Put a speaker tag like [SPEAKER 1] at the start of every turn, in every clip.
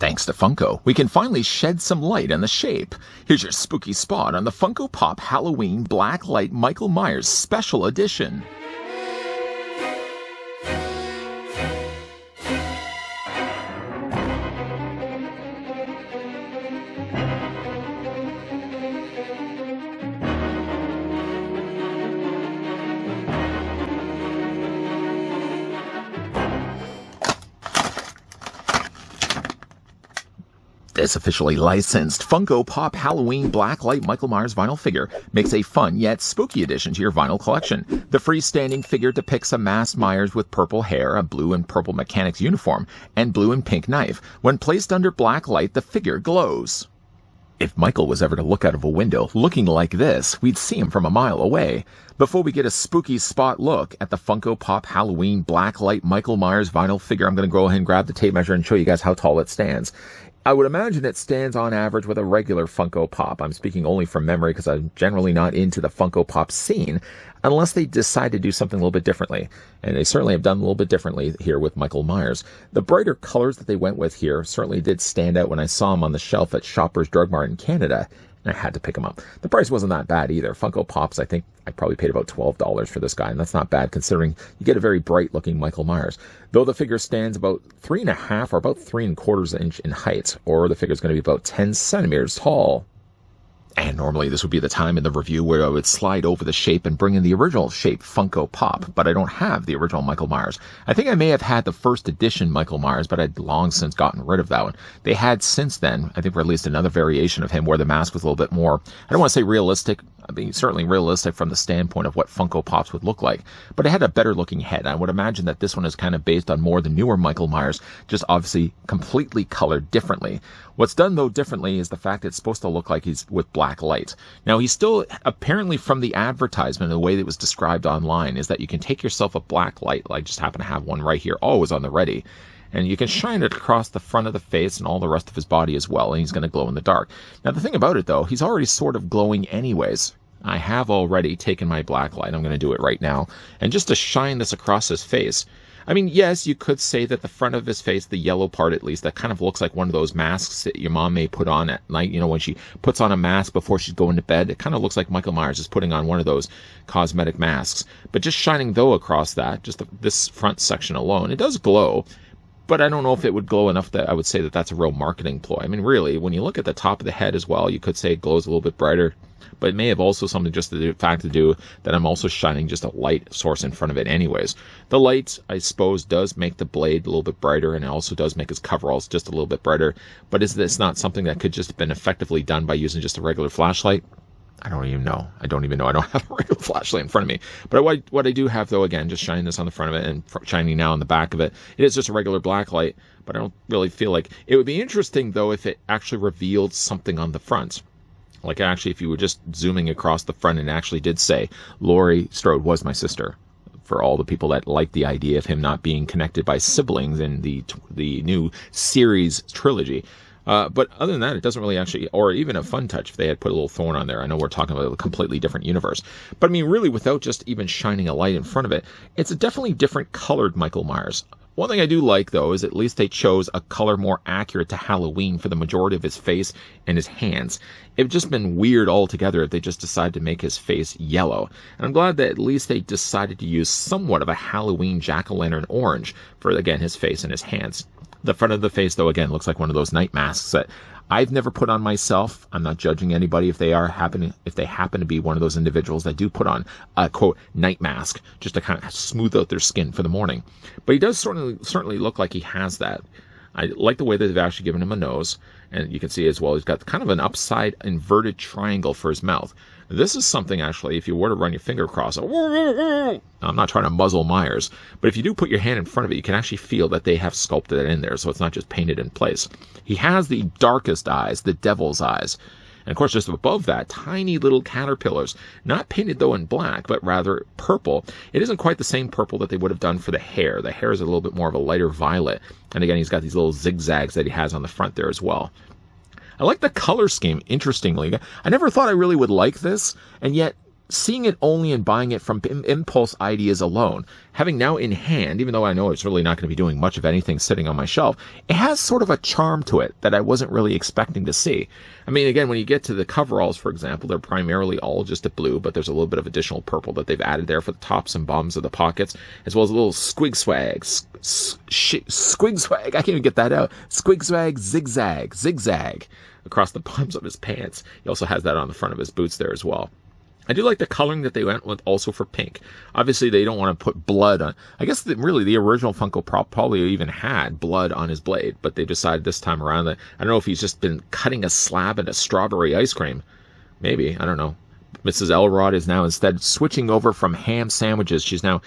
[SPEAKER 1] Thanks to Funko, we can finally shed some light on the shape. Here's your spooky spot on the Funko Pop Halloween Black Light Michael Myers Special Edition. This officially licensed Funko Pop Halloween Blacklight Michael Myers vinyl figure makes a fun yet spooky addition to your vinyl collection. The freestanding figure depicts a masked Myers with purple hair, a blue and purple mechanic's uniform, and blue and pink knife. When placed under black light, the figure glows. If Michael was ever to look out of a window looking like this, we'd see him from a mile away. Before we get a spooky spot look at the Funko Pop Halloween Blacklight Michael Myers vinyl figure, I'm going to go ahead and grab the tape measure and show you guys how tall it stands. I would imagine it stands on average with a regular Funko Pop. I'm speaking only from memory because I'm generally not into the Funko Pop scene unless they decide to do something a little bit differently. And they certainly have done a little bit differently here with Michael Myers. The brighter colors that they went with here certainly did stand out when I saw them on the shelf at Shoppers Drug Mart in Canada. And I had to pick them up. The price wasn't that bad either. Funko Pops, I think I probably paid about $12 for this guy, and that's not bad considering you get a very bright-looking Michael Myers. Though the figure stands about 3.5 or about 3.25 inch in height, or the figure is going to be about 10 centimeters tall. And normally this would be the time in the review where I would slide over the shape and bring in the original shape Funko Pop, but I don't have the original Michael Myers. I think I may have had the first edition Michael Myers, but I'd long since gotten rid of that one. They had since then, I think, released another variation of him where the mask was a little bit more, I don't want to say realistic, I mean, certainly realistic from the standpoint of what Funko Pops would look like, but it had a better looking head. I would imagine that this one is kind of based on more the newer Michael Myers, just obviously completely colored differently. What's done, though, differently is the fact that it's supposed to look like he's with black light. Now, he's still, apparently from the advertisement, the way that it was described online, is that you can take yourself a black light, I just happen to have one right here, always on the ready, and you can shine it across the front of the face and all the rest of his body as well, and he's going to glow in the dark. Now, the thing about it, though, he's already sort of glowing anyways. I have already taken my black light, I'm going to do it right now, and just to shine this across his face, I mean, yes, you could say that the front of his face, the yellow part at least, that kind of looks like one of those masks that your mom may put on at night. You know, when she puts on a mask before she's going to bed, it kind of looks like Michael Myers is putting on one of those cosmetic masks. But just shining, though, across that, just this front section alone, it does glow. But I don't know if it would glow enough that I would say that that's a real marketing ploy. I mean, really, when you look at the top of the head as well, you could say it glows a little bit brighter. But it may have also something just the fact to do that I'm also shining just a light source in front of it anyways. The light, I suppose, does make the blade a little bit brighter, and it also does make his coveralls just a little bit brighter. But is this not something that could just have been effectively done by using just a regular flashlight? I don't even know. I don't have a regular flashlight in front of me. But what I do have, though, again, just shining this on the front of it and shining now on the back of it, it is just a regular black light. But I don't really feel like... It would be interesting, though, if it actually revealed something on the front. Like, actually, if you were just zooming across the front and actually did say, Laurie Strode was my sister. For all the people that like the idea of him not being connected by siblings in the new series trilogy. But other than that, it doesn't really actually, or even a fun touch if they had put a little thorn on there. I know we're talking about a completely different universe. But I mean, really, without just even shining a light in front of it, it's a definitely different colored Michael Myers. One thing I do like, though, is at least they chose a color more accurate to Halloween for the majority of his face and his hands. It would just been weird altogether if they just decided to make his face yellow. And I'm glad that at least they decided to use somewhat of a Halloween jack-o'-lantern orange for, again, his face and his hands. The front of the face, though, again, looks like one of those night masks that I've never put on myself. I'm not judging anybody if they happen to be one of those individuals that do put on a, quote, night mask just to kind of smooth out their skin for the morning. But he does certainly look like he has that. I like the way that they've actually given him a nose. And you can see as well, he's got kind of an upside inverted triangle for his mouth. This is something, actually, if you were to run your finger across it, I'm not trying to muzzle Myers, but if you do put your hand in front of it, you can actually feel that they have sculpted it in there, so it's not just painted in place. He has the darkest eyes, the devil's eyes. And of course, just above that, tiny little caterpillars, not painted though in black, but rather purple. It isn't quite the same purple that they would have done for the hair. The hair is a little bit more of a lighter violet. And again, he's got these little zigzags that he has on the front there as well. I like the color scheme, interestingly. I never thought I really would like this, and yet seeing it only and buying it from impulse ideas alone, having now in hand, even though I know it's really not going to be doing much of anything sitting on my shelf, it has sort of a charm to it that I wasn't really expecting to see. I mean, again, when you get to the coveralls, for example, they're primarily all just a blue, but there's a little bit of additional purple that they've added there for the tops and bottoms of the pockets, as well as a little squig swag, I can't even get that out, squig swag, zigzag across the bottoms of his pants. He also has that on the front of his boots there as well. I do like the coloring that they went with also for pink. Obviously, they don't want to put blood on. I guess really the original Funko Pop probably even had blood on his blade, but they decided this time around that, I don't know if he's just been cutting a slab into strawberry ice cream. Maybe, I don't know. Mrs. Elrod is now instead switching over from ham sandwiches. She's now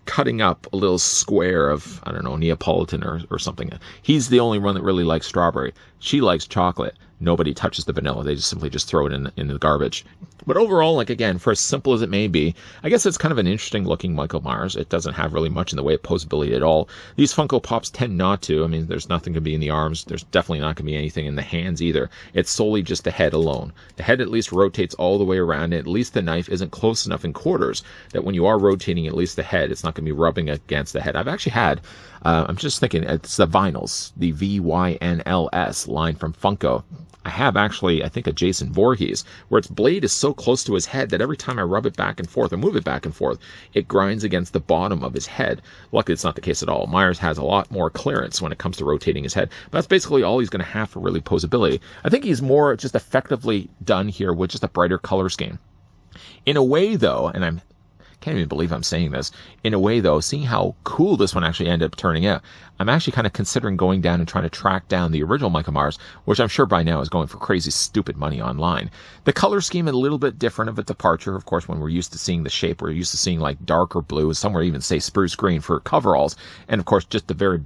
[SPEAKER 1] cutting up a little square of, I don't know, Neapolitan or something. He's the only one that really likes strawberry. She likes chocolate. Nobody touches the vanilla. They just simply throw it in the garbage. But overall, like again, for as simple as it may be, I guess it's kind of an interesting looking Michael Myers. It doesn't have really much in the way of posability at all. These Funko Pops tend not to. I mean, there's nothing going to be in the arms. There's definitely not going to be anything in the hands either. It's solely just the head alone. The head at least rotates all the way around, and at least the knife isn't close enough in quarters that when you are rotating at least the head, it's not going to be rubbing against the head. I've actually had, I'm just thinking, it's the vinyls, the VYNLS line from Funko. I have actually, I think, a Jason Voorhees, where its blade is so close to his head that every time I rub it back and forth or move it back and forth, it grinds against the bottom of his head. Luckily, it's not the case at all. Myers has a lot more clearance when it comes to rotating his head, but that's basically all he's going to have for really posability. I think he's more just effectively done here with just a brighter color scheme. In a way, though, and I can't even believe I'm saying this. In a way, though, seeing how cool this one actually ended up turning out, I'm actually kind of considering going down and trying to track down the original Michael Myers, which I'm sure by now is going for crazy, stupid money online. The color scheme is a little bit different of a departure. Of course, when we're used to seeing the shape, we're used to seeing like darker blue, somewhere even say spruce green for coveralls, and of course, just the very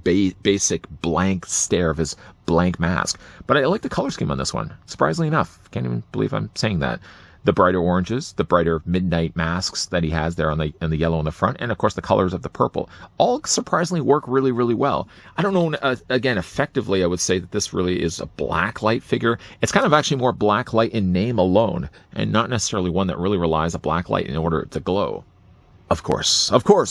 [SPEAKER 1] basic blank stare of his blank mask. But I like the color scheme on this one, surprisingly enough. Can't even believe I'm saying that. The brighter oranges, the brighter midnight masks that he has there on the yellow on the front, and of course the colors of the purple, all surprisingly work really, really well. I don't know, again, effectively I would say that this really is a black light figure. It's kind of actually more black light in name alone, and not necessarily one that really relies on black light in order to glow. Of course,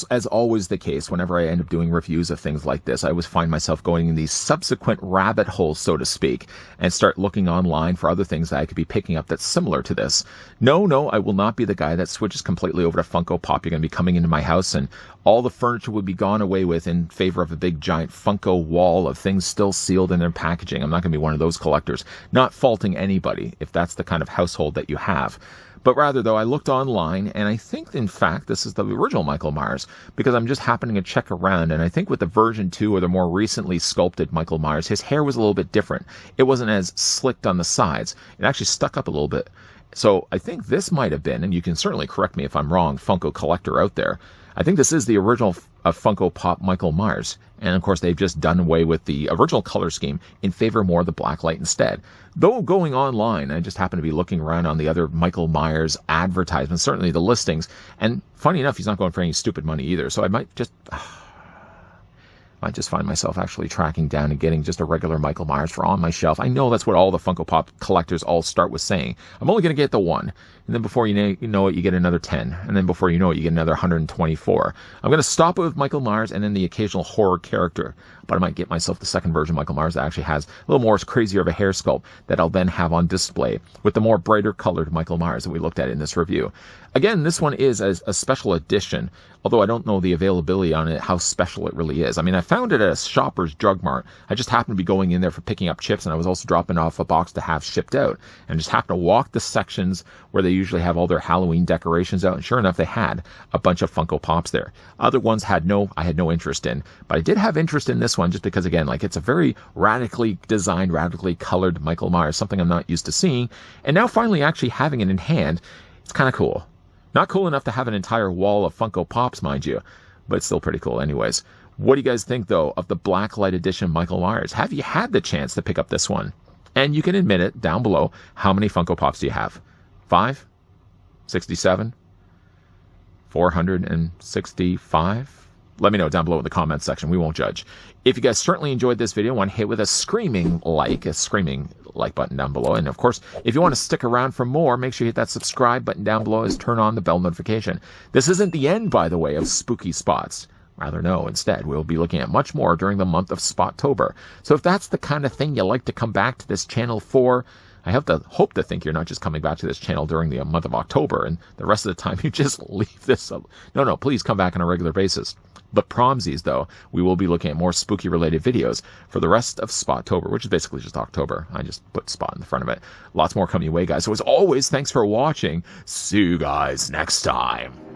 [SPEAKER 1] as always the case, whenever I end up doing reviews of things like this, I always find myself going in these subsequent rabbit holes, so to speak, and start looking online for other things that I could be picking up that's similar to this. No, I will not be the guy that switches completely over to Funko Pop. You're going to be coming into my house and all the furniture would be gone away with in favor of a big giant Funko wall of things still sealed in their packaging. I'm not going to be one of those collectors. Not faulting anybody if that's the kind of household that you have. But rather, though, I looked online, and I think, in fact, this is the original Michael Myers, because I'm just happening to check around, and I think with the version 2, or the more recently sculpted Michael Myers, his hair was a little bit different. It wasn't as slicked on the sides. It actually stuck up a little bit. So I think this might have been, and you can certainly correct me if I'm wrong, Funko collector out there, I think this is the original Funko Pop Michael Myers. And of course, they've just done away with the original color scheme in favor more of the black light instead. Though going online, I just happen to be looking around on the other Michael Myers advertisements, certainly the listings. And funny enough, he's not going for any stupid money either. So I might just find myself actually tracking down and getting just a regular Michael Myers for on my shelf. I know that's what all the Funko Pop collectors all start with saying. I'm only going to get the one. And then before you know it, you get another 10. And then before you know it, you get another 124. I'm going to stop it with Michael Myers and then the occasional horror character. But I might get myself the second version of Michael Myers that actually has a little more crazier of a hair sculpt that I'll then have on display with the more brighter colored Michael Myers that we looked at in this review. Again, this one is a special edition, although I don't know the availability on it, how special it really is. I mean, I found it at a Shoppers Drug Mart. I just happened to be going in there for picking up chips, and I was also dropping off a box to have shipped out. And just happened to walk the sections where they usually have all their Halloween decorations out, and sure enough, they had a bunch of Funko Pops there. Other ones I had no interest in, but I did have interest in this one just because, again, like it's a very radically designed, radically colored Michael Myers, something I'm not used to seeing. And now finally actually having it in hand, it's kind of cool. Not cool enough to have an entire wall of Funko Pops, mind you, but still pretty cool anyways. What do you guys think, though, of the Blacklight Edition Michael Myers? Have you had the chance to pick up this one? And you can admit it down below. How many Funko Pops do you have? 5? 67? 465? let me know down below in the comments section. We won't judge. If you guys certainly enjoyed this video, want to hit with a screaming like button down below. And of course, if you want to stick around for more, make sure you hit that subscribe button down below as turn on the bell notification. This isn't the end, by the way, of spooky spots. Rather, no, instead, we'll be looking at much more during the month of Spottober. So if that's the kind of thing you like to come back to this channel for, I hope to think you're not just coming back to this channel during the month of October and the rest of the time you just leave this up. No, please come back on a regular basis. But promsies, though, we will be looking at more spooky-related videos for the rest of Spottober, which is basically just October. I just put spot in the front of it. Lots more coming your way, guys. So as always, thanks for watching. See you guys next time.